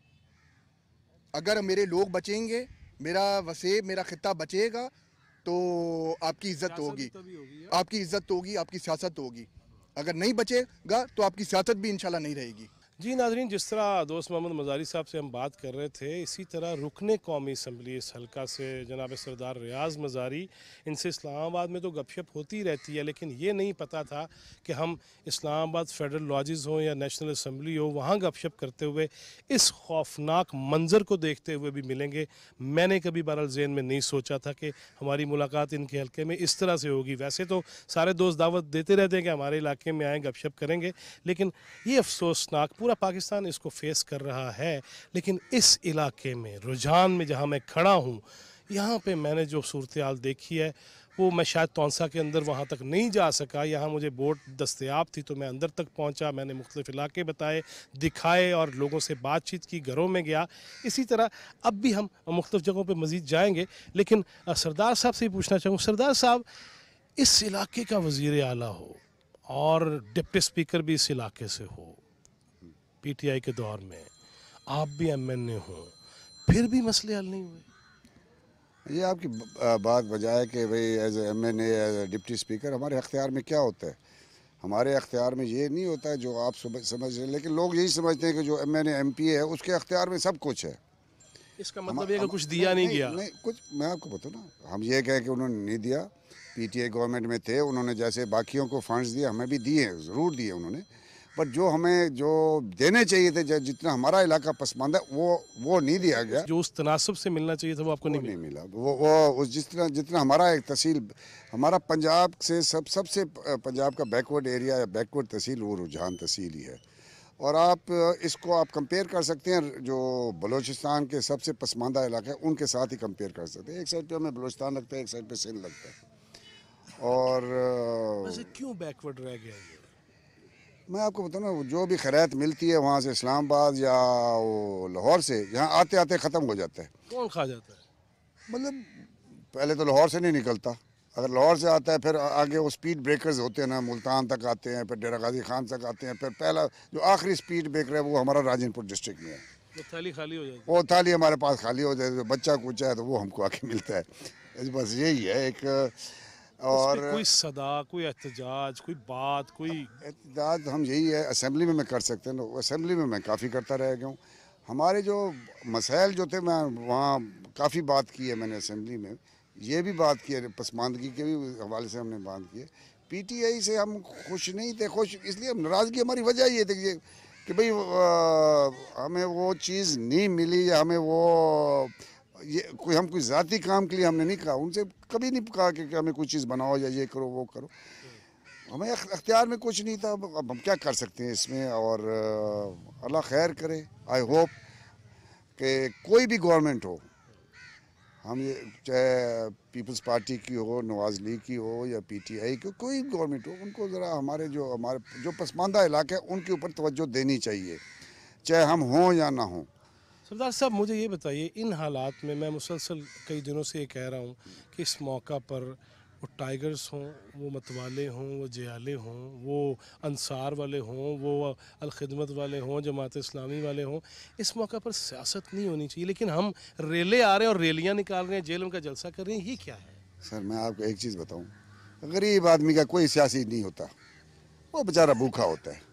अगर मेरे लोग बचेंगे, मेरा खित्ता बचेगा तो आपकी इज्जत होगी, आपकी सियासत होगी। अगर नहीं बचेगा तो आपकी सियासत भी इंशाल्लाह नहीं रहेगी। जी नाज़रीन, जिस तरह दोस्त मोहम्मद मज़ारी साहब से हम बात कर रहे थे, इसी तरह रुकने कौमी असम्बली इस हल्का से जनाब सरदार रियाज मज़ारी, इनसे इस्लामाबाद में तो गपशप होती रहती है, लेकिन ये नहीं पता था कि हम इस्लामाबाद फेडरल लॉजेस हों या नेशनल असम्बली हो, वहाँ गपशप करते हुए इस खौफनाक मंज़र को देखते हुए भी मिलेंगे। मैंने कभी बहरहाल ज़हन में नहीं सोचा था कि हमारी मुलाकात इनके हल्के में इस तरह से होगी। वैसे तो सारे दोस्त दावत देते रहते हैं कि हमारे इलाके में आएँ, गपशप करेंगे, लेकिन ये अफसोसनाक, पूरा पाकिस्तान इसको फेस कर रहा है, लेकिन इस इलाके में, रुझान में जहां मैं खड़ा हूं, यहां पे मैंने जो सूरत हाल देखी है वो मैं शायद तौंसा के अंदर वहां तक नहीं जा सका। यहाँ मुझे बोट दस्तयाब थी तो मैं अंदर तक पहुंचा, मैंने मुख्तलिफ इलाके बताए, दिखाए और लोगों से बातचीत की, घरों में गया। इसी तरह अब भी हम मुख्तलिफ जगहों पे मज़ीद जाएंगे, लेकिन सरदार साहब से ही पूछना चाहूँ, सरदार साहब, इस इलाके का वज़ीर आला हो और डिप्टी स्पीकर भी इस इलाके से हो, PTI के दौर में आप भी MNA हो, फिर भी मसले हल नहीं हुए? ये आपकी बात बजाय कि भाई as MNA, as deputy speaker हमारे अख्तियार में क्या होता है? हमारे अख्तियार में ये नहीं होता है जो आप समझ रहे हैं, लेकिन लोग यही समझते हैं कि जो MNA MP है उसके अख्तियार में सब कुछ है। इसका मतलब ये कि कुछ दिया नहीं गया? नहीं, कुछ मैं आपको बताऊँ ना, हम ये कहें कि उन्होंने नहीं दिया, PTI गवर्नमेंट में थे, उन्होंने जैसे बाकियों को फंड्स दिए, हमें भी दिए, ज़रूर दिए उन्होंने, पर जो हमें जो देने चाहिए थे, जितना हमारा इलाका पसमानदा वो नहीं दिया गया। जो उस तनासब से मिलना चाहिए था वो आपको नहीं मिला। वो जितना हमारा एक तहसील, हमारा पंजाब से सबसे पंजाब का बैकवर्ड एरिया या बैकवर्ड तहसील वो रुझान तहसील ही है। और आप इसको आप कंपेयर कर सकते हैं जो बलूचिस्तान के सबसे पसमानदा इलाका है उनके साथ ही कंपेयर कर सकते हैं। एक साइड पे हमें बलूचिस्तान लगता है, एक साइड पे सिंध लगता है। और क्यों बैकवर्ड रह गया ये? मैं आपको बताऊँ ना, जो भी खैरात मिलती है वहाँ से इस्लामाबाद या वो लाहौर से, यहाँ आते आते ख़त्म हो जाता है। कौन खा जाता है? मतलब पहले तो लाहौर से नहीं निकलता, अगर लाहौर से आता है फिर आगे वो स्पीड ब्रेकर्स होते हैं ना, मुल्तान तक आते हैं, फिर डेरा गाजी खान तक आते हैं, फिर पहला जो आखिरी स्पीड ब्रेकर है वो हमारा राजनपुर डिस्ट्रिक्ट में है। वो थाली खाली हो जाती है? वो थाली हमारे पास खाली हो जाती है, बच्चा कुचा है तो वो हमको आके मिलता है। बस यही है एक। और कोई सदा, कोई एहतजाज, कोई बात, कोई एहतजाज हम यही है असेंबली में मैं कर सकते हैं, असेंबली में मैं काफ़ी करता रह गया हूँ। हमारे जो मसाइल जो थे मैं वहाँ काफ़ी बात की है मैंने असेंबली में, ये भी बात की है, पसमानदगी के भी हवाले से हमने बात की है। पीटीआई से हम खुश नहीं थे, खुश इसलिए नाराज़गी हमारी वजह ये थी कि भाई हमें वो चीज़ नहीं मिली, या हमें वो हम कोई ज़ाती काम के लिए हमने नहीं कहा, उनसे कभी नहीं कहा कि हमें कोई चीज़ बनाओ या ये करो वो करो, हमें अख्तियार में कुछ नहीं था। अब हम क्या कर सकते हैं इसमें, और अल्लाह खैर करे। आई होप कि कोई भी गवर्नमेंट हो, हम ये चाहे पीपल्स पार्टी की हो, नवाज़ लीग की हो या पीटीआई की, कोई भी गवर्नमेंट हो, उनको ज़रा हमारे जो पसमानदा इलाके हैं उनके ऊपर तवज्जो देनी चाहिए, चाहे हम हों या ना हों। सरदार साहब मुझे ये बताइए, इन हालात में मैं मुसलसल कई दिनों से ये कह रहा हूँ कि इस मौका पर वो टाइगर्स हों, वो मतवाले हों, वो जियाले हों, वो अंसार वाले हों, वो अलखिदमत वाले हों, जमात इस्लामी वाले हों, इस मौका पर सियासत नहीं होनी चाहिए, लेकिन हम रेले आ रहे हैं और रैलियाँ निकाल रहे हैं, जेलों का जलसा कर रहे हैं, ये क्या है? सर मैं आपको एक चीज़ बताऊँ, गरीब आदमी का कोई सियासी नहीं होता, वो बेचारा भूखा होता है।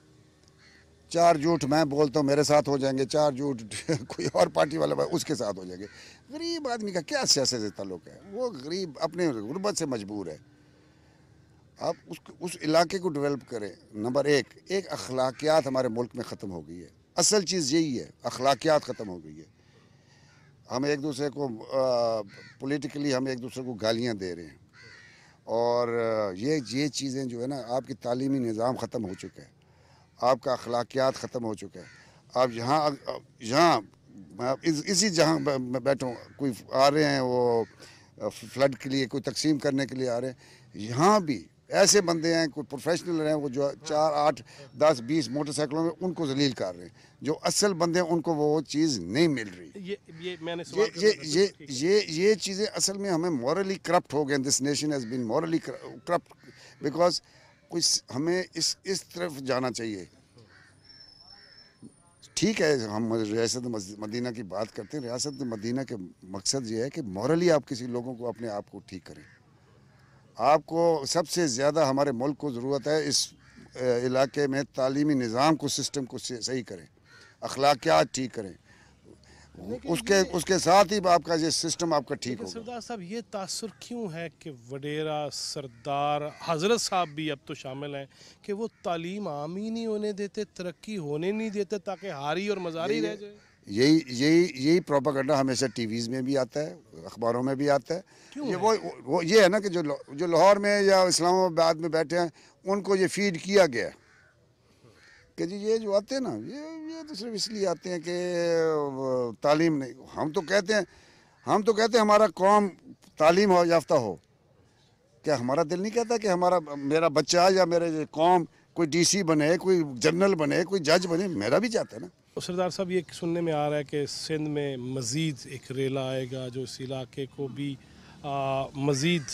4 झूठ मैं बोलता हूँ मेरे साथ हो जाएंगे, 4 झूठ कोई और पार्टी वाला उसके साथ हो जाएंगे। गरीब आदमी का क्या सियासत से ताल्लुक़ है? वो गरीब अपने गुर्बत से मजबूर है। आप उस इलाके को डेवलप करें। नंबर एक अखलाकियात हमारे मुल्क में ख़त्म हो गई है, असल चीज़ यही है, अखलाकियात ख़त्म हो गई है। हम एक दूसरे को पॉलिटिकली हम एक दूसरे को गालियाँ दे रहे हैं, और ये चीज़ें जो है ना, आपकी तालीमी निज़ाम ख़त्म हो चुका है, आपका अखलाकियात ख़त्म हो चुका है। आप यहाँ इसी जहाँ मैं बैठा हूँ, कोई आ रहे हैं वो फ्लड के लिए, कोई तकसीम करने के लिए आ रहे हैं, यहाँ भी ऐसे बंदे हैं, कोई प्रोफेशनल हैं, वो जो 4, 8, 10, 20 मोटरसाइकिलों में उनको जलील कर रहे हैं। जो असल बंदे हैं उनको वो चीज़ नहीं मिल रही। ये चीज़ें असल में हमें मॉरली करप्ट हो गए। This nation has been morally corrupt because कुछ हमें इस तरफ जाना चाहिए। ठीक है, हम रियासत मदीना की बात करते हैं। रियासत मदीना के मकसद ये है कि मॉरली आप किसी लोगों को अपने आप को ठीक करें। आपको सबसे ज़्यादा हमारे मुल्क को ज़रूरत है इस इलाके में तालीमी निज़ाम को, सिस्टम को सही करें, अखलाकियात ठीक करें, उसके साथ ही आपका ये सिस्टम आपका ठीक होगा। सरदार साहब ये तासुर क्यों है कि वडेरा, सरदार, हजरत साहब भी अब तो शामिल हैं कि वो तालीम आम ही नहीं होने देते, तरक्की होने नहीं देते, ताकि हारी और मजारी रह जाए? यही प्रोपेगेंडा हमेशा टीवीज़ में भी आता है, अखबारों में भी आता है। ये है ना कि जो लाहौर में या इस्लामाबाद में बैठे हैं उनको ये फीड किया गया है कि जी ये जो आते हैं ना, ये तो सिर्फ इसलिए आते हैं कि तालीम नहीं। हम तो कहते हैं हमारा कौम तालीम हो याफ्ता हो। क्या हमारा दिल नहीं कहता कि मेरा बच्चा या मेरे कौम कोई डीसी बने, कोई जनरल बने, कोई जज बने? मेरा भी चाहता है ना। तो सरदार साहब ये सुनने में आ रहा है कि सिंध में मज़ीद एक रेला आएगा जो इस इलाके को भी मज़ीद,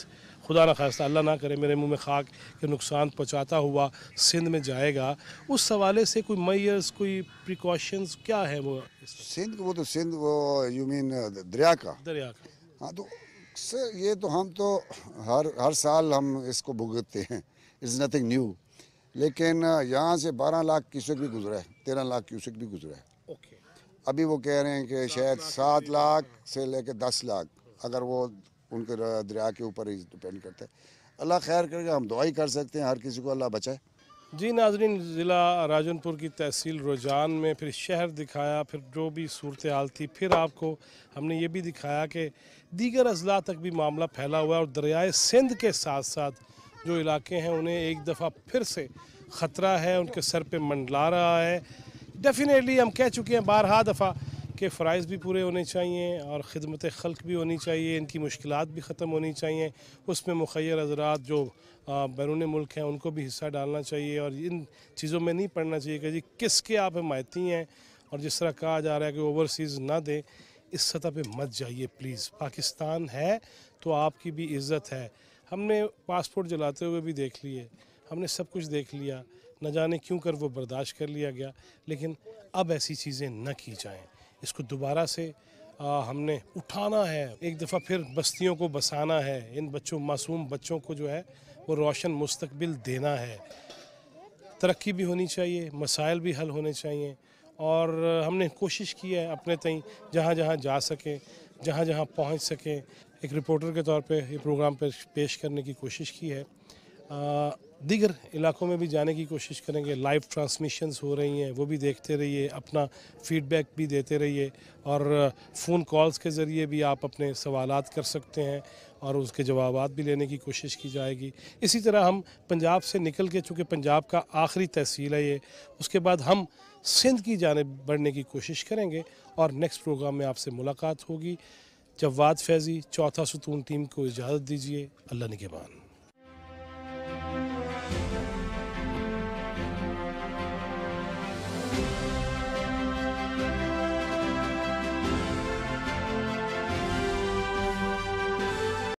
खुदा न खास्ता, अल्लाह ना करे, मेरे मुंह में खाक, के नुकसान पहुंचाता हुआ सिंध में जाएगा। उस हवाले से कोई मेजर्स, कोई प्रिकॉशंस क्या है वो सिंध? वो यू मीन दरिया का? हाँ, तो सर ये तो हम तो हर साल हम इसको भुगतते हैं, इट्स नथिंग न्यू। लेकिन यहाँ से 12 लाख क्यूसेक भी गुजरा है, 13 लाख क्यूसेक भी गुजरा है। अभी वो कह रहे हैं कि शायद 7 लाख से लेकर 10 लाख, अगर वो उनके दरिया के ऊपर ही डिपेंड करता है। अल्लाह खैर करेगा, हम दुआ ही कर सकते हैं, हर किसी को अल्लाह बचाए। जी नाज़रीन, ज़िला राजनपुर की तहसील रोजान में फिर शहर दिखाया, फिर जो भी सूरत हाल थी, फिर आपको हमने ये भी दिखाया कि दीगर अजला तक भी मामला फैला हुआ है और दरियाए सिंध के साथ साथ जो इलाके हैं उन्हें एक दफ़ा फिर से ख़तरा है, उनके सर पे मंडला रहा है। डेफिनेटली हम कह चुके हैं बारहा दफ़ा के फ़राइज़ भी पूरे होने चाहिए और ख़िदमत खल्क़ भी होनी चाहिए, इनकी मुश्किलात भी ख़त्म होनी चाहिए। उसमें मुख़य्यर हज़रात जो बैरून मुल्क हैं उनको भी हिस्सा डालना चाहिए और इन चीज़ों में नहीं पड़ना चाहिए कि जी किसके आप हिमायती हैं, और जिस तरह कहा जा रहा है कि ओवरसीज़ ना दें, इस सतह पे मत जाइए प्लीज़। पाकिस्तान है तो आपकी भी इज़्ज़त है। हमने पासपोर्ट जलाते हुए भी देख लिए, हमने सब कुछ देख लिया, न जाने क्यों कर वो बर्दाश्त कर लिया गया, लेकिन अब ऐसी चीज़ें न की जाएँ। इसको दोबारा से हमने उठाना है, एक दफ़ा फिर बस्तियों को बसाना है, इन बच्चों मासूम बच्चों को जो है वो रोशन मुस्तकबिल देना है। तरक्की भी होनी चाहिए, मसाइल भी हल होने चाहिए और हमने कोशिश की है अपने तई जहाँ जहाँ जा सकें, जहाँ जहाँ पहुँच सकें, एक रिपोर्टर के तौर पे ये प्रोग्राम पेश करने की कोशिश की है। दीगर इलाकों में भी जाने की कोशिश करेंगे। लाइव ट्रांसमिशंस हो रही हैं, वो भी देखते रहिए, अपना फीडबैक भी देते रहिए और फ़ोन कॉल्स के ज़रिए भी आप अपने सवालात कर सकते हैं और उसके जवाबात भी लेने की कोशिश की जाएगी। इसी तरह हम पंजाब से निकल के, चूँकि पंजाब का आखिरी तहसील है ये, उसके बाद हम सिंध की जानिब बढ़ने की कोशिश करेंगे और नेक्स्ट प्रोग्राम में आपसे मुलाकात होगी। जवाद फैज़ी, चौथा सुतून टीम को इजाज़त दीजिए। अल्लाह निगहबान।